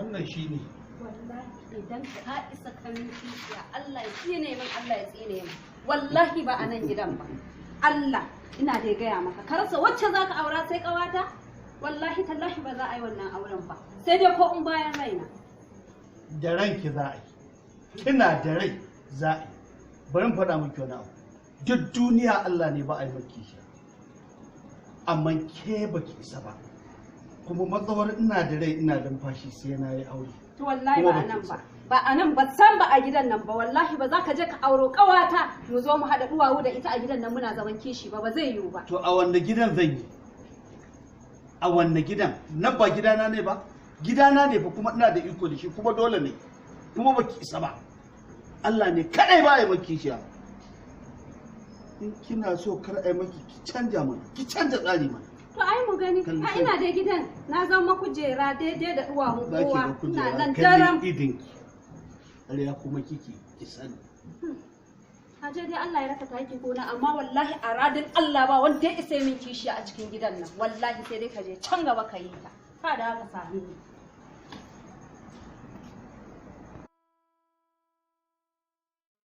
wannan shine wallahi idan ka isa kan kishiya Allah ya tsine min Allah ya tsine min wallahi ba a nan gidan ba Allah ina da gaya maka ka rasa wacce zaka aura sai kawata wallahi tallahi ba za a yi wannan auren ba sai dai ko in bayan raina da ranki za a yi kina da rai za a yi bari mu faɗa miki wani abu duk duniya Allah ne ba a yi maki shi amma ke baki isa ba kuma matsawar ina da rai ina numfashi sai na yi aure to wallahi ba anan ba ba anan ba san ba a gidan nan ba wallahi ba za ka je ka auro kawata mu zo mu haɗa duwawu da ita a gidan nan muna zaman kishi ba zai yiwu ba to a wanne gidan zan yi a wanne gidan nan ba gidana ne ba gidana ne ba kuma ina da iko da shi kuma dole ne kuma baki isa ba Allah ne kadai ba ya maki shi in kina so kar ai maki ki canja mana ki canja tsari mana to ai mu gani a ina da gidan na zama kujera daidai da duwawu kowa ina nan daram idin ya kuma kiki ki sani Haje dai Allah ya raka taki gona amma wallahi a radin Allah ba wanda ya isa min kishi a cikin gidan nan wallahi sai dai ka je can gaba ka yi ta ka da haka sami ni